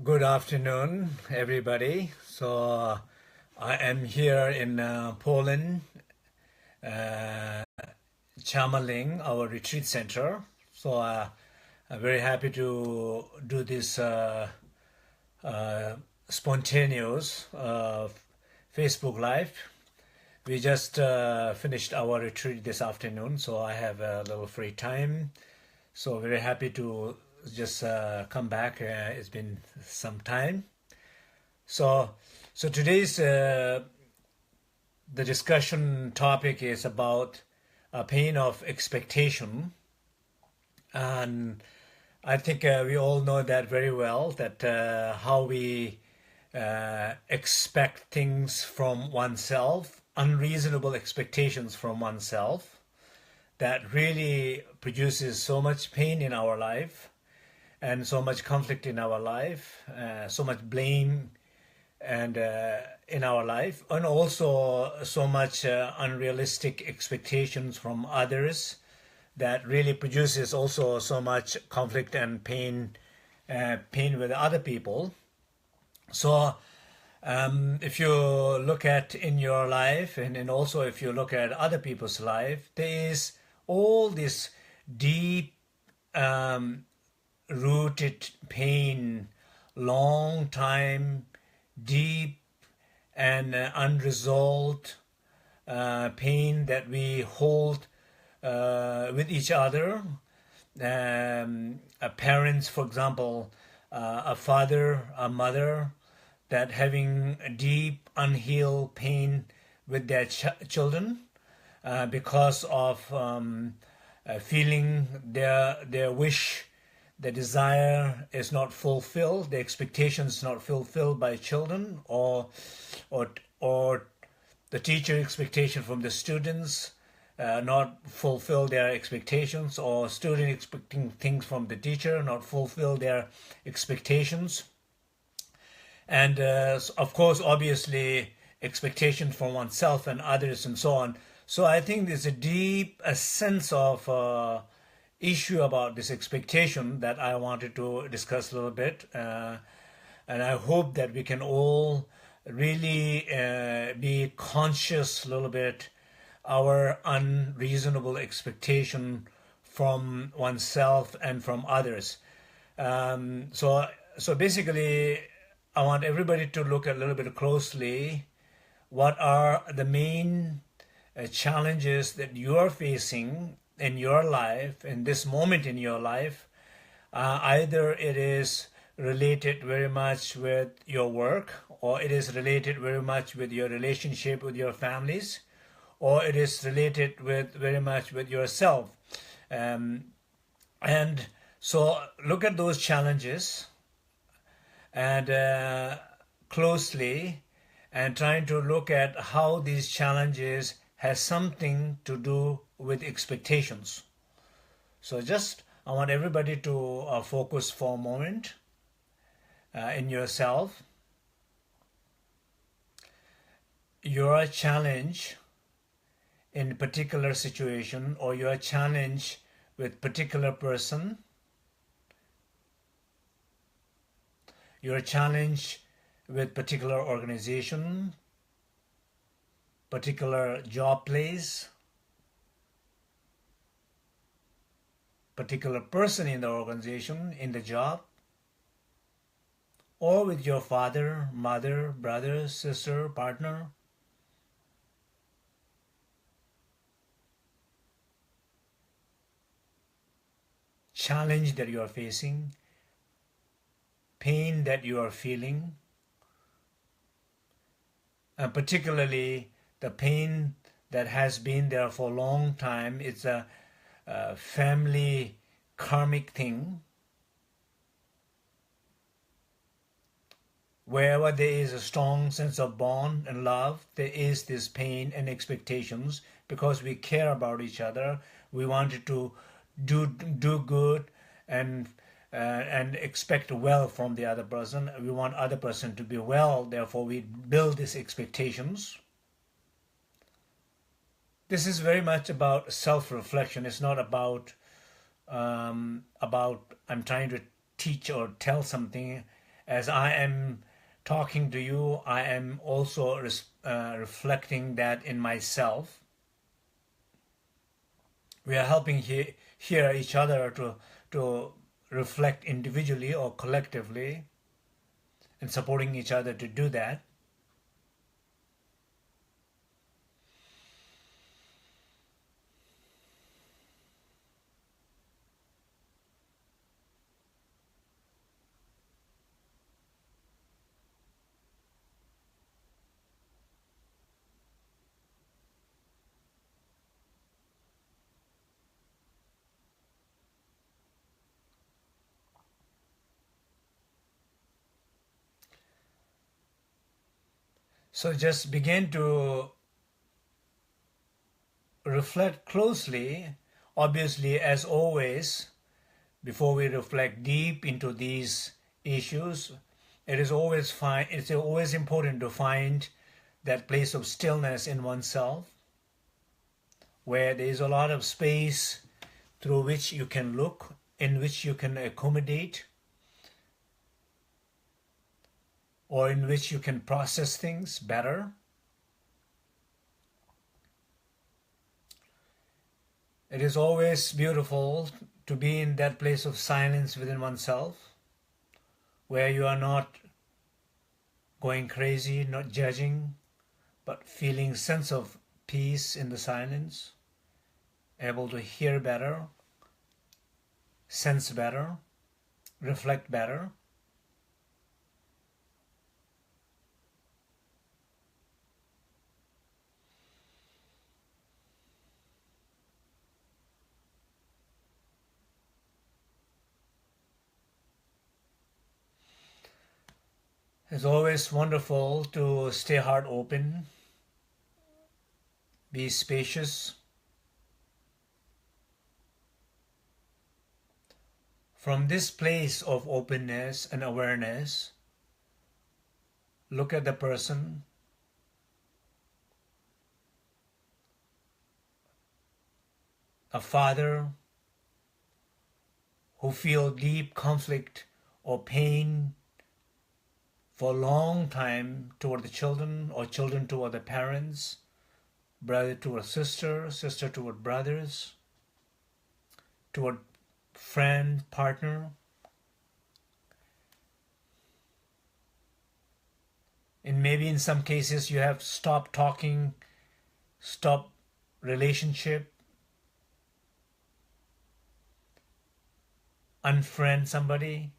Good afternoon, everybody. I am here in Poland, uh, Chamaling, our retreat center. I'm very happy to do this uh, spontaneous Facebook Live. We just finished our retreat this afternoon, so I have a little free time. So very happy to just come back. It's been some time. So, so today's the discussion topic is about a pain of expectation, and I think we all know that very well. That how we expect things from oneself, unreasonable expectations from oneself, that really produces so much pain in our life and so much conflict in our life, so much blame and in our life, and also so much unrealistic expectations from others that really produces also so much conflict and pain with other people. So if you look at in your life and also if you look at other people's life, there is all this deep rooted pain, long time, deep and unresolved pain that we hold with each other. Parents, for example, a father, a mother, that having a deep unhealed pain with their children because of feeling their wish, the desire is not fulfilled, the expectations not fulfilled by children, or or the teacher expectation from the students not fulfill their expectations, or student expecting things from the teacher not fulfill their expectations, and of course, obviously, expectations from oneself and others and so on. So I think there's a deep a sense of issue about this expectation that I wanted to discuss a little bit, and I hope that we can all really be conscious a little bit our unreasonable expectation from oneself and from others. So basically, I want everybody to look a little bit closely. What are the main challenges that you are facing in your life, in this moment in your life? Either it is related very much with your work, or it is related very much with your relationship with your families, or it is related with very much with yourself. And so look at those challenges and closely, and trying to look at how these challenges has something to do with expectations. So just I want everybody to focus for a moment in yourself. Your challenge in a particular situation, or your challenge with particular person, your challenge with particular organization, particular job place, particular person in the organization, in the job, or with your father, mother, brother, sister, partner. Challenge that you are facing, pain that you are feeling, and particularly the pain that has been there for a long time. It's a family karmic thing. Wherever there is a strong sense of bond and love, there is this pain and expectations, because we care about each other. We wanted to do good and expect well from the other person. We want other person to be well. Therefore, we build these expectations. This is very much about self-reflection. It's not about I'm trying to teach or tell something as I am talking to you, I am also reflecting that in myself. We are helping hear each other to reflect individually or collectively, and supporting each other to do that. So just begin to reflect closely. Obviously, as always, before we reflect deep into these issues, it's always important to find that place of stillness in oneself, where there is a lot of space through which you can look, in which you can accommodate, or in which you can process things better. It is always beautiful to be in that place of silence within oneself, where you are not going crazy, not judging, but feeling sense of peace in the silence, able to hear better, sense better, reflect better. It's always wonderful to stay heart open, be spacious. From this place of openness and awareness, look at the person, a father who feel deep conflict or pain for a long time toward the children, or children toward the parents, brother toward sister, sister toward brothers, toward friend, partner. And maybe in some cases you have stopped talking, stopped relationship, unfriend somebody,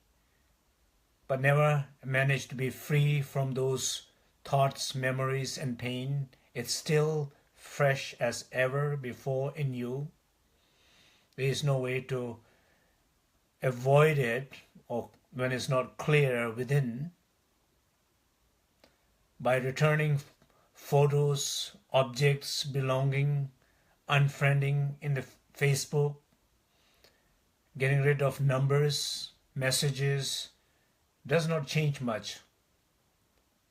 but never managed to be free from those thoughts, memories, and pain. It's still fresh as ever before in you. There is no way to avoid it, or when it's not clear within. By returning photos, objects, belonging, unfriending in the Facebook, getting rid of numbers, messages, does not change much.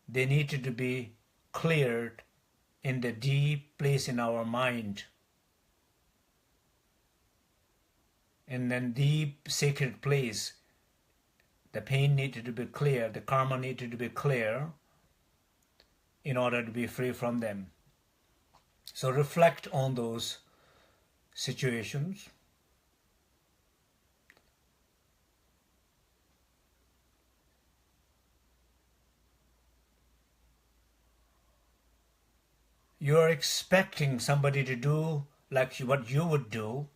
They needed to be cleared in the deep place in our mind. In that deep sacred place, the pain needed to be clear, the karma needed to be clear in order to be free from them. So reflect on those situations. You are expecting somebody to do like what you would do.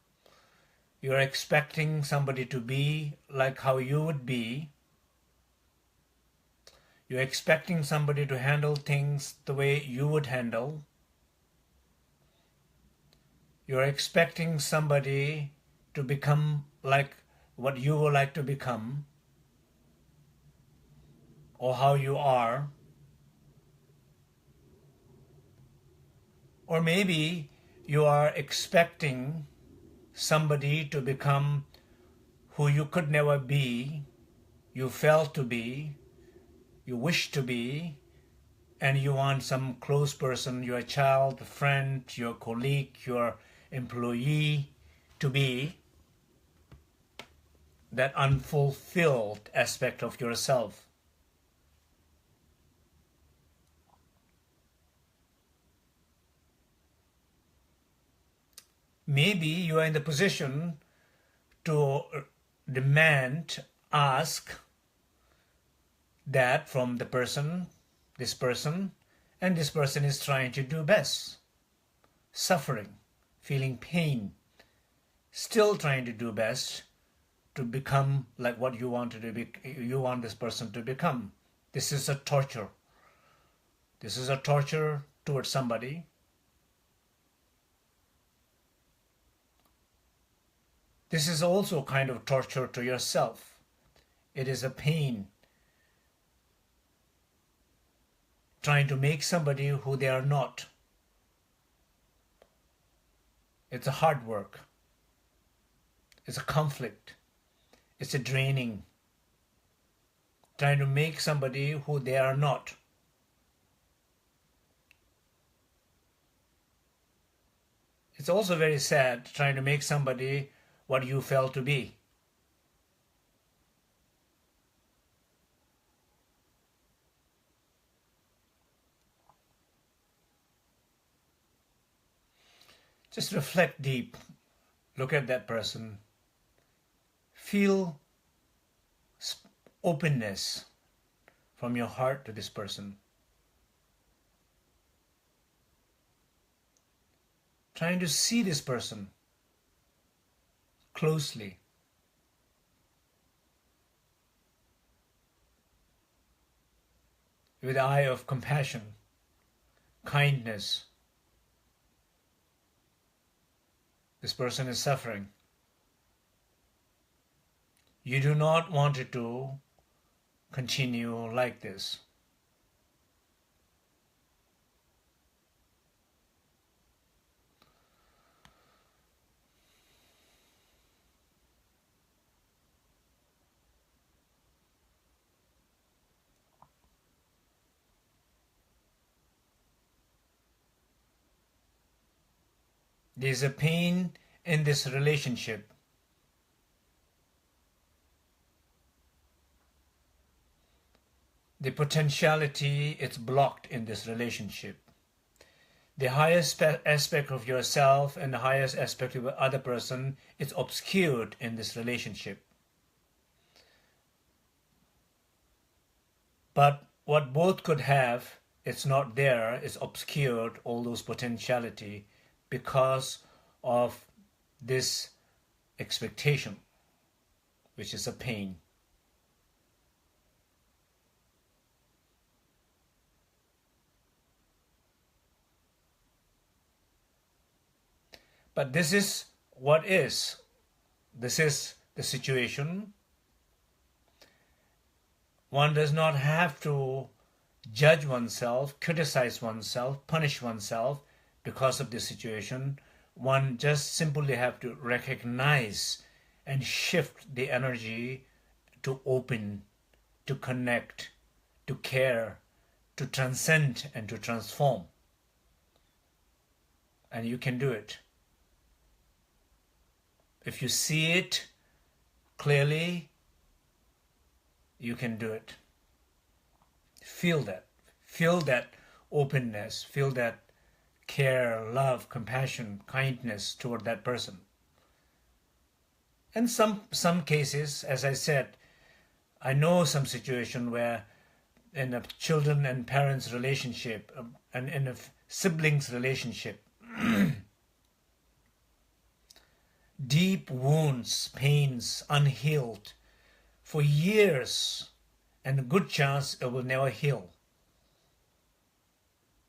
You are expecting somebody to be like how you would be. You're expecting somebody to handle things the way you would handle. You're expecting somebody to become like what you would like to become, or how you are. Or maybe you are expecting somebody to become who you could never be, you felt to be, you wish to be, and you want some close person, your child, friend, your colleague, your employee to be that unfulfilled aspect of yourself. maybe you are in the position to demand, ask that from the person, and this person is trying to do best, suffering, feeling pain, still trying to do best to become like what you want you want this person to become. This is a torture. This is a torture towards somebody. This is also kind of torture to yourself. It is a pain trying to make somebody who they are not. It's a hard work. It's a conflict. It's a draining. Trying to make somebody who they are not. It's also very sad trying to make somebody what you felt to be. Just reflect deep. Look at that person. Feel openness from your heart to this person. Trying to see this person closely. With the eye of compassion, kindness. This person is suffering. You do not want it to continue like this. There is a pain in this relationship. The potentiality is blocked in this relationship. The highest aspect of yourself and the highest aspect of the other person is obscured in this relationship. But what both could have, it's not there, it's obscured, all those potentiality, because of this expectation, which is a pain. But this is what is. This is the situation. One does not have to judge oneself, criticize oneself, punish oneself because of this situation. One just simply have to recognize and shift the energy to open, to connect, to care, to transcend and to transform. And you can do it. If you see it clearly, you can do it. Feel that. Feel that openness. Feel that care, love, compassion, kindness toward that person. And some cases, as I said, I know some situation where in a children and parents relationship and in a siblings relationship, deep wounds, pains, unhealed for years, and a good chance it will never heal.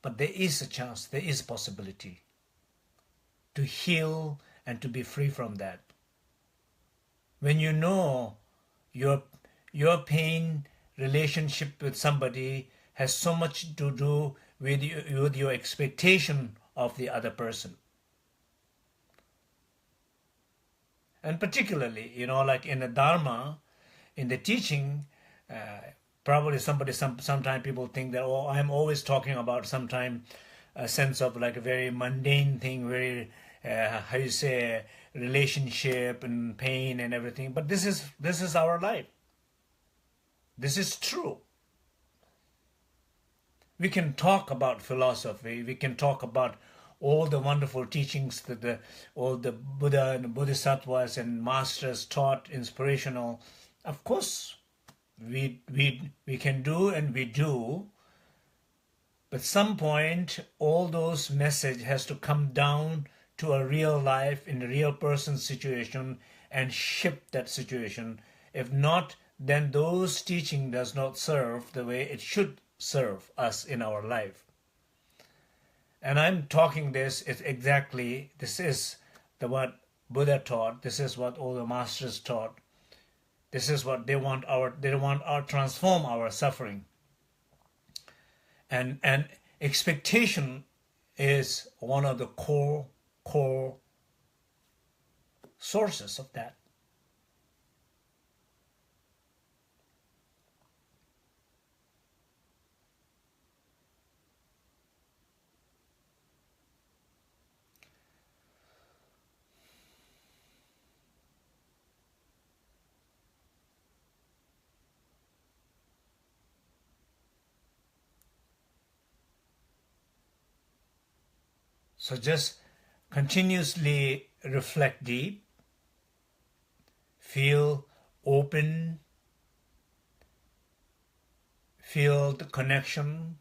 But there is a chance, there is a possibility to heal and to be free from that. When you know your pain relationship with somebody has so much to do with your expectation of the other person. And particularly, like in the Dharma, in the teaching, probably sometimes people think that, oh, I'm always talking about sometimes a sense of like a very mundane thing, very, how you say, relationship and pain and everything. But this is our life. This is true. We can talk about philosophy. We can talk about all the wonderful teachings that all the Buddha and Bodhisattvas and masters taught, inspirational. Of course, we can do and we do, but some point all those message has to come down to a real life in a real person's situation and shift that situation. If not, then those teaching does not serve the way it should serve us in our life. And I'm talking this is exactly, this is what Buddha taught, this is what all the masters taught, this is what they want our transform our suffering. And expectation is one of the core sources of that. So just continuously reflect deep, feel open, feel the connection,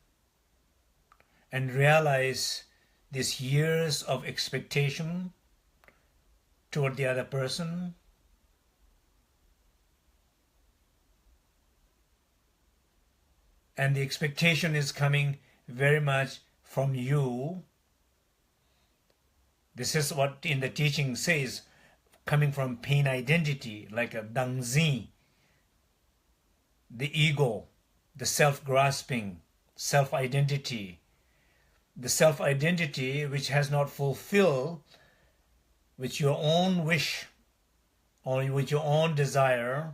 and realize these years of expectation toward the other person. And the expectation is coming very much from you. This is what in the teaching says, coming from pain identity, like a dangzi, the ego, the self-grasping, self-identity. The self-identity which has not fulfilled with your own wish or with your own desire,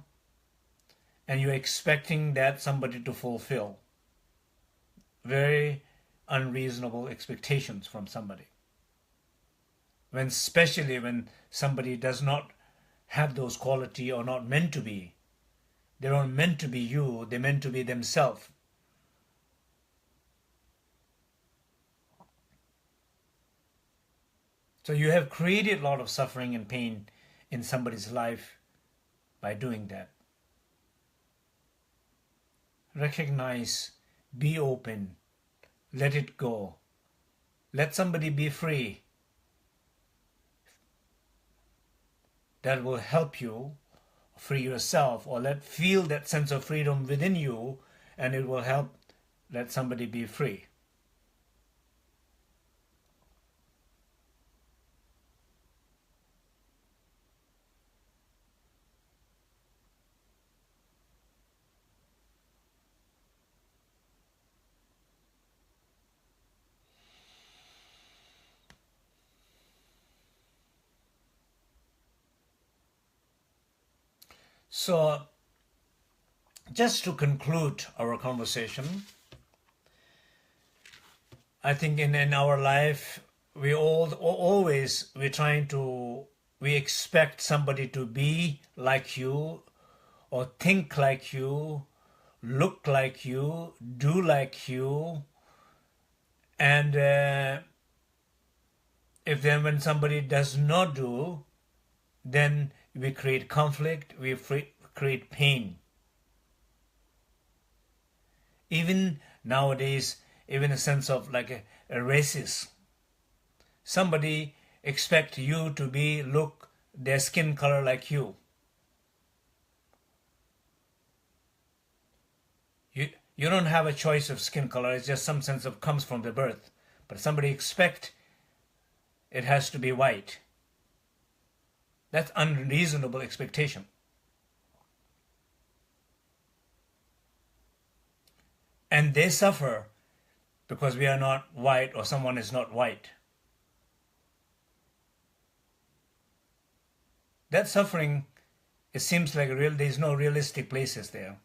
and you're expecting that somebody to fulfill. Very unreasonable expectations from somebody. Especially when somebody does not have those qualities or not meant to be. They aren't meant to be you, they're meant to be themselves. So you have created a lot of suffering and pain in somebody's life by doing that. Recognize, be open, let it go. Let somebody be free. That will help you free yourself, or feel that sense of freedom within you, and it will help let somebody be free. So, just to conclude our conversation, I think in our life, we expect somebody to be like you, or think like you, look like you, do like you, and when somebody does not do, then we create conflict, we create pain. Even nowadays, even a sense of like a racist. Somebody expect you to look their skin color like you. You don't have a choice of skin color, it's just some sense of comes from the birth. But somebody expect it has to be white. That's unreasonable expectation. And they suffer because we are not white or someone is not white. That suffering, it seems like there's no realistic places there.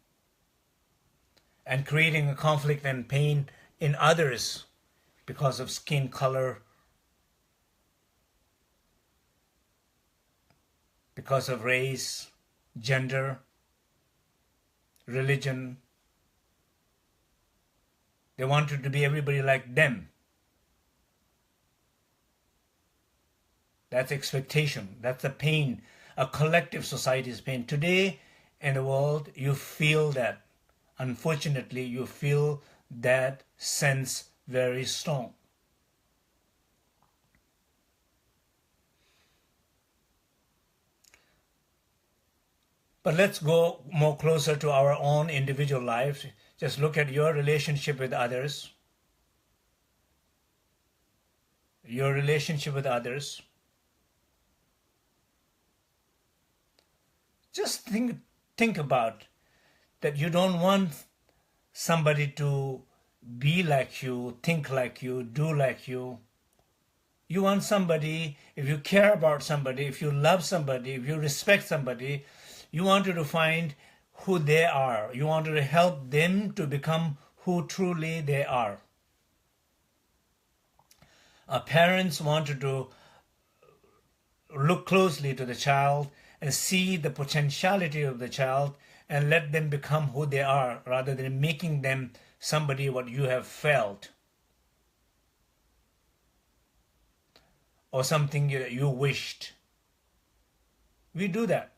And creating a conflict and pain in others because of skin color, because of race, gender, religion. They wanted to be everybody like them. That's expectation. That's the pain, a collective society's pain. Today in the world, you feel that. Unfortunately, you feel that sense very strong. But let's go more closer to our own individual lives. Just look at your relationship with others. Your relationship with others. Just think about that. You don't want somebody to be like you, think like you, do like you. You want somebody, if you care about somebody, if you love somebody, if you respect somebody, you wanted to find who they are. You wanted to help them to become who truly they are. Parents wanted to look closely to the child and see the potentiality of the child and let them become who they are rather than making them somebody what you have felt or something you wished. We do that.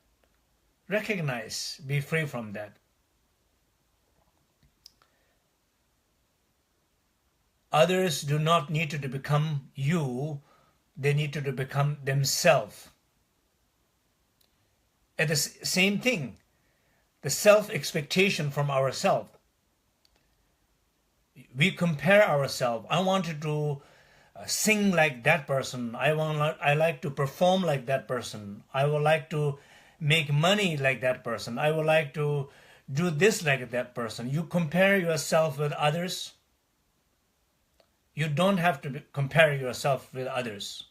Recognize, be free from that. Others do not need to become you, they need to become themselves. And the same thing, the self-expectation from ourselves. We compare ourselves. I wanted to sing like that person. I like to perform like that person. I would like to make money like that person. I would like to do this like that person. You compare yourself with others. You don't have to compare yourself with others.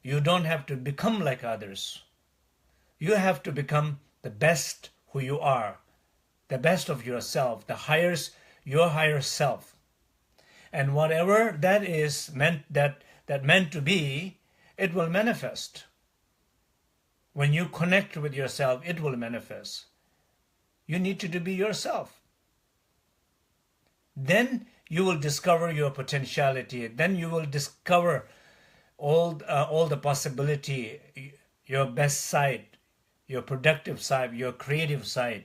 You don't have to become like others. You have to become the best who you are, the best of yourself, your higher self. And whatever that is meant to be, it will manifest. When you connect with yourself, it will manifest. You need to be yourself. Then you will discover your potentiality. Then you will discover all the possibility, your best side, your productive side, your creative side.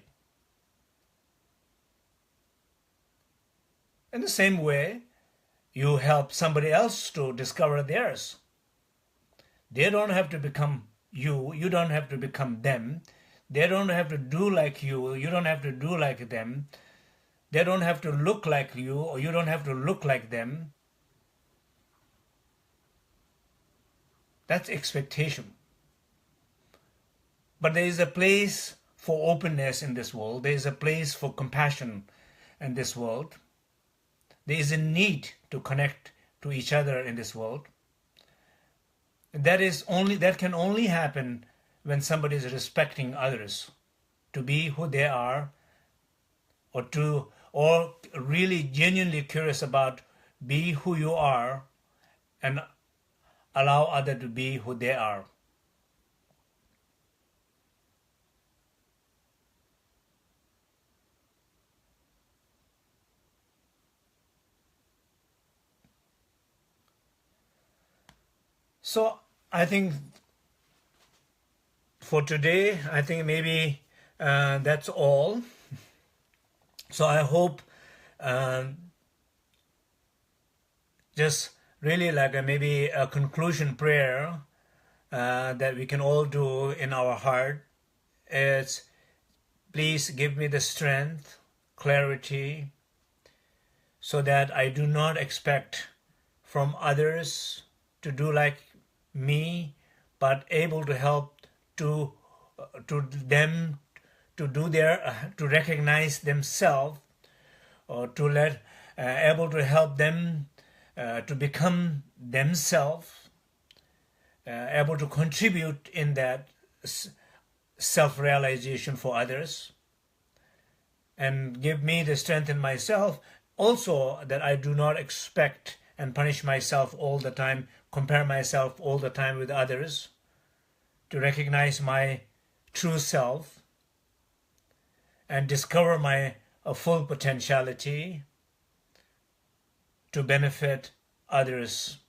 In the same way, you help somebody else to discover theirs. They don't have to become you. You don't have to become them. They don't have to do like you. You don't have to do like them. They don't have to look like you, or you don't have to look like them. That's expectation. But there is a place for openness in this world. There is a place for compassion in this world. There is a need to connect to each other in this world. That can only happen when somebody is respecting others, to be who they are, or really genuinely curious about be who you are and allow others to be who they are. So I think for today, I think maybe that's all. So I hope just really like maybe a conclusion prayer that we can all do in our heart is, please give me the strength, clarity, so that I do not expect from others to do like me, but able to help to them to do to recognize themselves, or able to help them to become themselves, able to contribute in that self-realization for others, and give me the strength in myself also that I do not expect and punish myself all the time, compare myself all the time with others, to recognize my true self and discover my full potentiality to benefit others.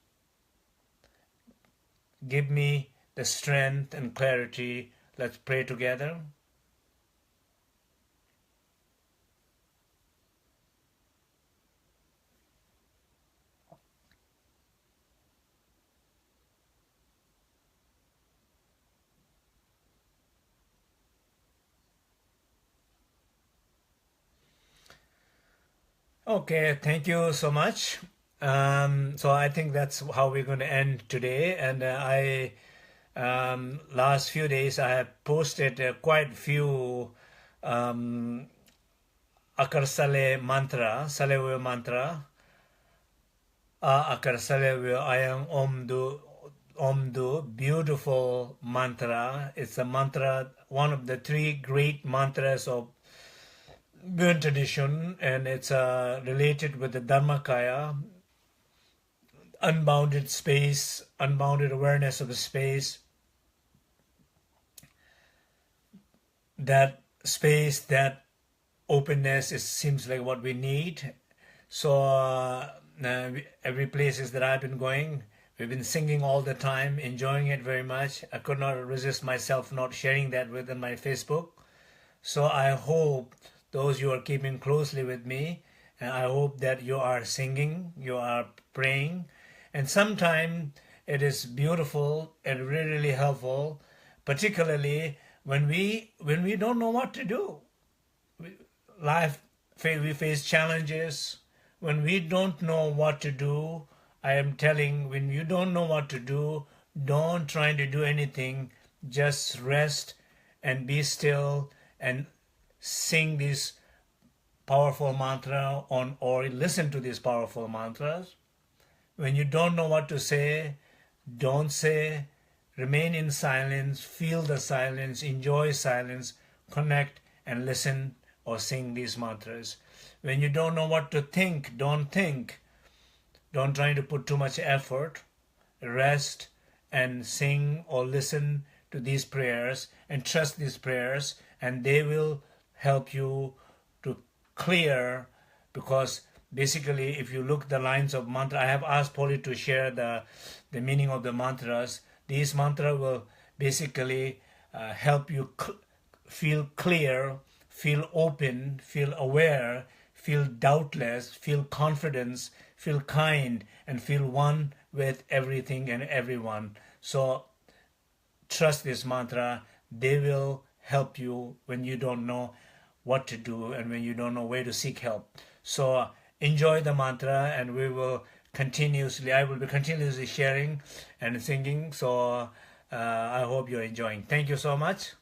give me the strength and clarity. Let's pray together. Okay, thank you so much. So I think that's how we're going to end today. And last few days I have posted quite few Akar Sale mantra, Salewe mantra. Akar Salewe Ayam Omdu, beautiful mantra. It's a mantra, one of the three great mantras of Burn tradition, and it's related with the Dharmakaya, unbounded space, unbounded awareness of the space, that space, that openness, it seems like what we need. So every places that I've been going, we've been singing all the time, enjoying it very much. I could not resist myself not sharing that within my Facebook. So I hope those you are keeping closely with me, and I hope that you are singing, you are praying, and sometimes it is beautiful and really, really helpful, particularly when we don't know what to do. Life, we face challenges. When we don't know what to do, I am telling, when you don't know what to do, don't try to do anything. Just rest and be still and sing this powerful mantra on, or listen to these powerful mantras. When you don't know what to say, don't say. Remain in silence, feel the silence, enjoy silence, connect and listen or sing these mantras. When you don't know what to think, don't think. Don't try to put too much effort. Rest and sing or listen to these prayers and trust these prayers, and they will help you to clear, because basically if you look the lines of mantra, I have asked Polly to share the meaning of the mantras. These mantras will basically help you feel clear, feel open, feel aware, feel doubtless, feel confidence, feel kind, and feel one with everything and everyone. So trust this mantra. They will help you when you don't know what to do and when you don't know where to seek help. So enjoy the mantra, and I will be continuously sharing and singing. So I hope you're enjoying. Thank you so much.